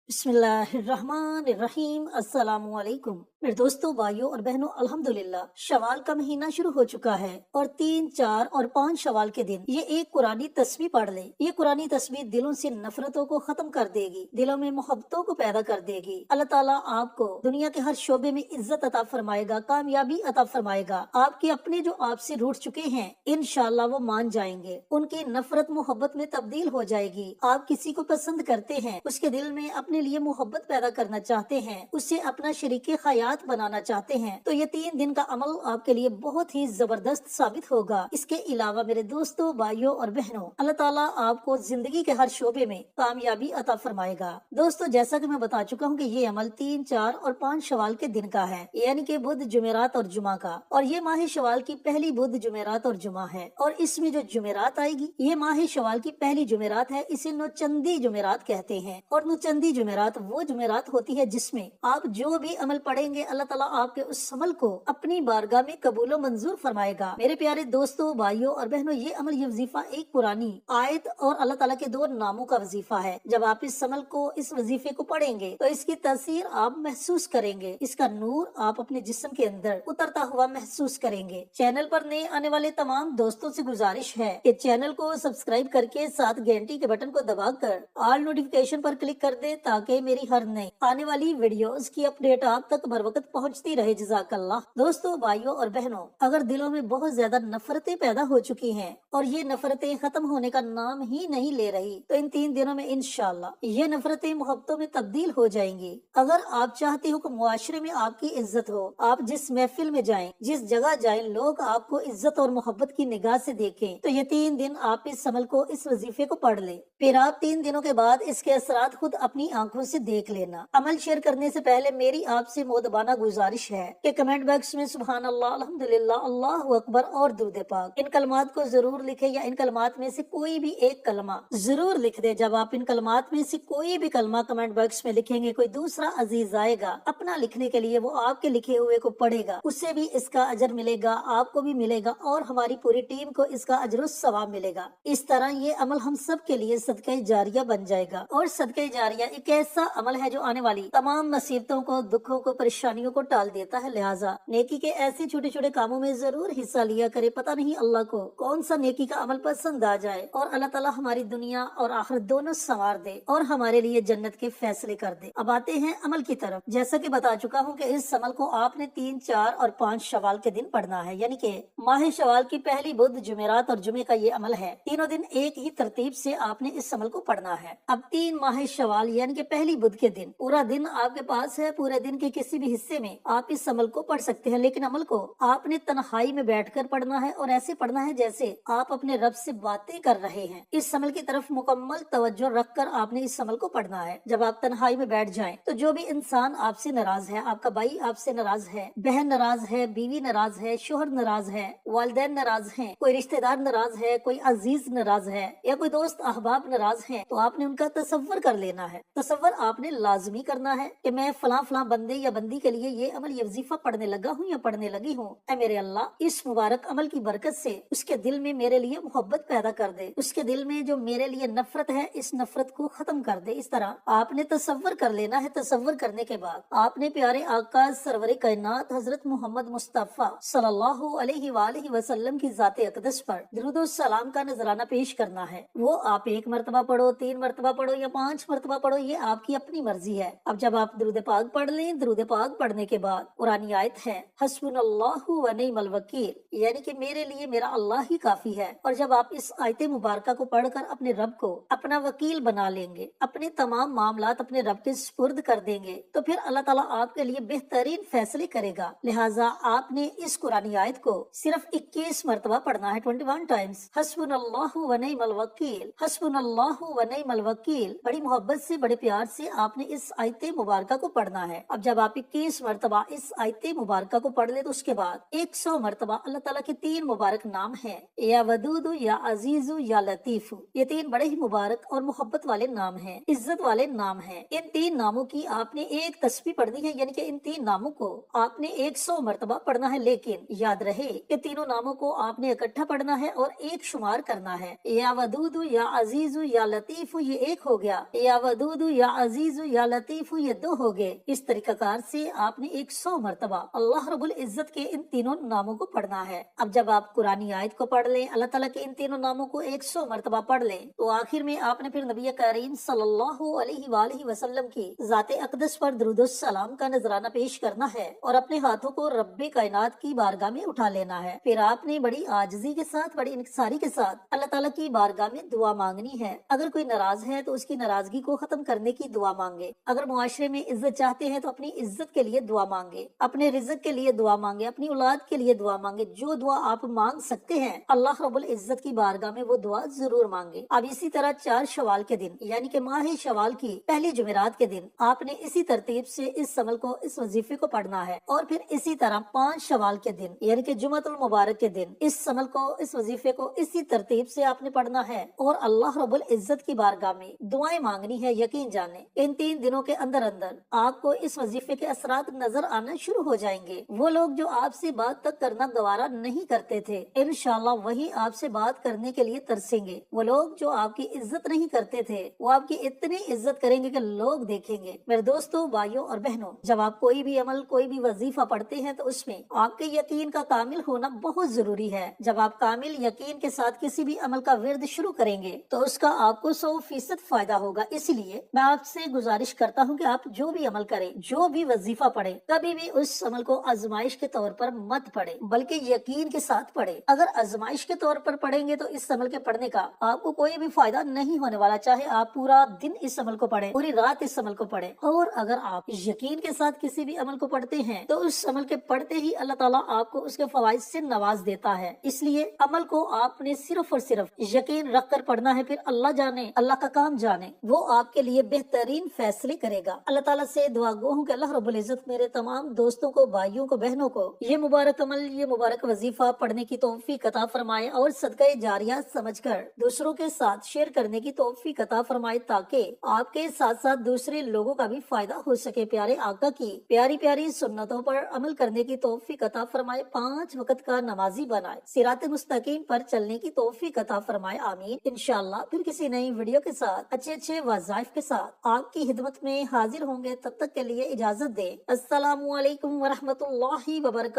बिस्मिल्लाहिर्रहमानिर्रहीम। अस्सलाम वालेकुम मेरे दोस्तों, भाइयों और बहनों, अल्हम्दुलिल्लाह शवाल का महीना शुरू हो चुका है और 3, 4 और 5 शवाल के दिन ये एक कुरानी तस्बीह पढ़ ले। ये कुरानी तस्बीह दिलों से नफरतों को खत्म कर देगी, दिलों में मोहब्बतों को पैदा कर देगी। अल्लाह ताला आपको दुनिया के हर शोबे में इज्जत अता फरमाएगा, कामयाबी अता फरमाएगा। आपके अपने जो आपसे रूठ चुके हैं इंशाअल्लाह वो मान जाएंगे, उनकी नफरत मोहब्बत में तब्दील हो जाएगी। आप किसी को पसंद करते हैं, उसके दिल में अपने लिए मोहब्बत पैदा करना चाहते हैं, उसे अपना शरीके हयात बनाना चाहते हैं, तो ये 3 दिन का अमल आपके लिए बहुत ही जबरदस्त साबित होगा। इसके अलावा मेरे दोस्तों, भाइयों और बहनों, अल्लाह ताला आपको जिंदगी के हर शोबे में कामयाबी अता फरमाएगा। दोस्तों, जैसा कि मैं बता चुका हूँ कि ये अमल 3, 4 और 5 शवाल के दिन का है, यानी कि बुध, जुमेरात और जुमा का। और ये माह शवाल की पहली बुध, जुमेरात और जुमा है। और इसमें जो जुमेरात आएगी, ये माह शवाल की पहली जुमेरात है। इसे नौचंदी जुमेरात कहते हैं। और नौचंदी जुमेरात वो जुमेरात होती है जिसमें आप जो भी अमल पढ़ेंगे अल्लाह ताला आपके उस अमल को अपनी बारगाह में कबूल मंजूर फरमाएगा। मेरे प्यारे दोस्तों, भाइयों और बहनों, ये अमल, ये वजीफा एक पुरानी आयत और अल्लाह ताला के 2 नामों का वजीफा है। जब आप इस अमल को, इस वजीफे को पढ़ेंगे तो इसकी तासीर आप महसूस करेंगे, इसका नूर आप अपने जिस्म के अंदर उतरता हुआ महसूस करेंगे। चैनल पर नए आने वाले तमाम दोस्तों से गुजारिश है कि चैनल को सब्सक्राइब करके साथ घंटी के बटन को दबाकर ऑल नोटिफिकेशन पर क्लिक कर दे, ताकि मेरी हर नई आने वाली वीडियोस की अपडेट आप तक बर वक्त पहुंचती रहे। जज़ाकल्लाह। दोस्तों, भाइयों और बहनों, अगर दिलों में बहुत ज्यादा नफरतें पैदा हो चुकी हैं और ये नफरतें खत्म होने का नाम ही नहीं ले रही, तो इन 3 दिनों में इंशाअल्लाह ये नफरतें मोहब्बतों में तब्दील हो जाएंगी। अगर आप चाहते हो कि मुआशरे में आपकी इज्जत हो, आप जिस महफिल में जाएं, जिस जगह जाएं, लोग आपको इज्जत और मोहब्बत की निगाह से देखें, तो ये 3 दिन आप इस अमल को, इस वजीफे को पढ़ लें। फिर आप 3 दिनों के बाद इसके असरात खुद अपनी आंखों से देख लेना। अमल शेयर करने से पहले मेरी आपसे मोदबाना गुजारिश है कि कमेंट बॉक्स में सुभान अल्लाह, अल्हम्दुलिल्लाह, अल्लाहु अकबर और दुरूद पाक, इन कलमात को जरूर लिखे, या इन कलमात में से कोई भी एक कलमा जरूर लिख दे। जब आप इन कलमात में से कोई भी कलमा कमेंट बॉक्स में लिखेंगे, कोई दूसरा अजीज आएगा अपना लिखने के लिए, वो आपके लिखे हुए को पढ़ेगा, उससे भी इसका अजर मिलेगा, आपको भी मिलेगा और हमारी पूरी टीम को इसका अजर सवाब मिलेगा। इस तरह ये अमल हम सब के लिए सदका जारिया बन जाएगा। और सदका जारिया एक ऐसा अमल है जो आने वाली तमाम मुसीबतों को, दुखों को, परेशानियों को टाल देता है। लिहाजा नेकी के ऐसे छोटे छोटे कामों में जरूर हिस्सा लिया करे। पता नहीं अल्लाह को कौन सा नेकी का अमल पसंद आ जाए और अल्लाह ताला हमारी दुनिया और आखिरत दोनों संवार दे और हमारे लिए जन्नत के फैसले कर दे। अब आते हैं अमल की तरफ। जैसा कि बता चुका हूँ कि इस अमल को आपने 3, 4 और 5 शवाल के दिन पढ़ना है, यानी कि माह शवाल की पहली बुध, जुमेरात और जुमे का ये अमल है। तीनों दिन एक ही तरतीब से आपने इस अमल को पढ़ना है। अब 3 माह शवाल यानी कि पहली बुध के दिन पूरा दिन आपके पास है। पूरे दिन के किसी भी हिस्से में आप इस अमल को पढ़ सकते हैं, लेकिन अमल को आपने तन्हाई में बैठकर पढ़ना है और ऐसे पढ़ना है जैसे आप अपने रब से बातें कर रहे हैं। इस अमल की तरफ मुकम्मल तवज्जो रखकर आपने इस अमल को पढ़ना है। जब आप तन्हाई में बैठ जाएं, तो जो भी इंसान आपसे नाराज है, आपका भाई आपसे नाराज है, बहन नाराज है, बीवी नाराज है, शोहर नाराज है, वालिदैन नाराज है, कोई रिश्तेदार नाराज है, कोई अजीज नाराज है, या कोई दोस्त अहबाब नाराज है, तो आपने उनका तसव्वुर कर लेना है। तसव्वुर आपने लाजमी करना है कि मैं फला फला बंदे या बंदी के लिए ये अमल, ये वजीफा पढ़ने लगा हूँ या पढ़ने लगी हूँ। ऐ मेरे अल्लाह, इस मुबारक अमल की बरकत से उसके दिल में मेरे लिए मोहब्बत पैदा कर दे, उसके दिल में जो मेरे लिए नफरत है, इस नफरत को खत्म कर दे। इस तरह आपने तसव्वुर कर लेना है। तसव्वुर करने के बाद आपने प्यारे आका सरवरे कायनात हजरत मोहम्मद मुस्तफा सल्लल्लाहु अलैहि वालैहि वसल्लम की जाते अकदस पर दुरूद सलाम का नजराना पेश करना है। वो आप 1 मरतबा पढ़ो, 3 मरतबा पढ़ो या 5 मरतबा पढ़ो, ये आपकी अपनी मर्जी है। अब जब आप दुरूद पाक पढ़ लें, दुरूद पाक पढ़ने के बाद कुरानी आयत है हस्बुनल्लाहु व निअमल वकील, यानी कि मेरे लिए मेरा अल्लाह ही काफी है। और जब आप इस आयत मुबारका को पढ़कर अपने रब को अपना वकील बना लेंगे, अपने तमाम मामलात अपने रब के सुपुर्द कर देंगे, तो फिर अल्लाह ताला आपके लिए बेहतरीन फैसले करेगा। लिहाजा आपने इस कुरानी आयत को सिर्फ 21 मरतबा पढ़ना है, 21 टाइम्स। हस्बुनल्लाहु व निअमल वकील, हस्बुनल्लाहु व निअमल वकील। बड़ी मोहब्बत से, बड़े प्यार से आपने इस आयत मुबारका को पढ़ना है। अब जब आप 21 मरतबा इस आयत मुबारका को पढ़ ले, तो उसके बाद 100 मरतबा अल्लाह ताला के 3 मुबारक नाम है, या वदूदु, या अजीजु, या लतीफु। ये 3 बड़े ही मुबारक और मोहब्बत वाले नाम हैं, इज्जत वाले नाम हैं। इन 3 नामों की आपने एक तस्बीह पढ़नी है, यानी कि इन 3 नामों को आपने 100 मरतबा पढ़ना है। लेकिन याद रहे कि तीनों नामों को आपने इकट्ठा पढ़ना है और एक शुमार करना है। या वदूदु, या अजीजु, या लतीफु, ये एक हो गया। या वदूदु, या अजीज या लतीफ, ये 2 हो गए। इस तरीका कार से आपने 100 मरतबा अल्लाह रब्बुल इज्जत के इन तीनों नामों को पढ़ना है। अब जब आप कुरानी आयत को पढ़ लें, अल्लाह ताला के इन तीनों नामों को 100 मरतबा पढ़ लें, तो आखिर में आपने फिर नबी करीम सल्लल्लाहु अलैहि वसल्लम की जाते अक़दस पर दुरूद सलाम का नजराना पेश करना है और अपने हाथों को रब्बे कायनात की बारगाह में उठा लेना है। फिर आपने बड़ी आजिज़ी के साथ, बड़ी इंकिसारी के साथ अल्लाह ताला की बारगाह में दुआ मांगनी है। अगर कोई नाराज है तो उसकी नाराजगी को खत्म करने की दुआ मांगे। अगर मुआशरे में इज्जत चाहते हैं तो अपनी इज्जत के लिए दुआ मांगे, अपने रिज़्क़ के लिए दुआ मांगे, अपनी औलाद के लिए दुआ मांगे। जो दुआ आप मांग सकते हैं अल्लाह रब्बुल इज्जत की बारगाह में वो दुआ जरूर मांगे। अब इसी तरह 4 शवाल के दिन यानी कि माह शवाल की पहली जुमेरात के दिन आपने इसी तरतीब से इस अमल को, इस वजीफे को पढ़ना है। और फिर इसी तरह 5 शवाल के दिन यानी कि जुमअतुल मुबारक के दिन इस अमल को, इस वजीफे को इसी तरतीब से आपने पढ़ना है और अल्लाह रब्बुल इज्जत की बारगाह में दुआएं मांगनी है। यकीन जाने इन 3 दिनों के अंदर अंदर आपको इस वजीफे के असरात नजर आना शुरू हो जाएंगे। वो लोग जो आपसे बात तक करना गवारा नहीं करते थे, इंशाअल्लाह वही आपसे बात करने के लिए तरसेंगे। वो लोग जो आपकी इज्जत नहीं करते थे, वो आपकी इतनी इज्जत करेंगे कि लोग देखेंगे। मेरे दोस्तों, भाइयों और बहनों, जब आप कोई भी अमल, कोई भी वजीफा पढ़ते हैं तो उसमें आपके यकीन का कामिल होना बहुत जरूरी है। जब आप कामिल यकीन के साथ किसी भी अमल का विर्द शुरू करेंगे तो उसका आपको 100% फायदा होगा। इसलिए मैं आपसे गुजारिश करता हूँ कि आप जो भी अमल करें, जो भी वजीफा पढ़े, कभी भी उस अमल को आजमाइश के तौर पर मत पढ़े, बल्कि यकीन के साथ पढ़े। अगर आजमाइश के तौर पर पढ़ेंगे तो इस अमल के पढ़ने का आपको कोई भी फायदा नहीं होने वाला, चाहे आप पूरा दिन इस अमल को पढ़े, पूरी रात इस अमल को पढ़े। और अगर आप यकीन के साथ किसी भी अमल को पढ़ते हैं तो उस अमल के पढ़ते ही अल्लाह ताला आपको उसके फवाइद से नवाज देता है। इसलिए अमल को आपने सिर्फ और सिर्फ यकीन रख कर पढ़ना है। फिर अल्लाह जाने, अल्लाह का काम जाने, वो आपके लिए बेहतरीन फैसले करेगा। अल्लाह ताला से दुआ गो हूँ कि अल्लाह रब्बुल इज्जत मेरे तमाम दोस्तों को, भाइयों को, बहनों को ये मुबारक अमल, ये मुबारक वजीफा पढ़ने की तौफीक अता फरमाए और सदका जारिया समझकर दूसरों के साथ शेयर करने की तौफीक अता फरमाए, ताकि आपके साथ साथ दूसरे लोगों का भी फायदा हो सके। प्यारे आका की प्यारी प्यारी सुन्नतों पर अमल करने की तौफीक अता फरमाए, 5 वक्त का नमाजी बनाए, सिरात मुस्तकीम पर चलने की तौफीक अता फरमाए, आमीन। इंशाअल्लाह फिर किसी नई वीडियो के साथ, अच्छे अच्छे वज़ाइफ के साथ आपकी खिदमत में हाजिर होंगे। तब तक के लिए इजाजत दे। अस्सलामु अलैकुम व रहमतुल्लाहि व बरकातहू।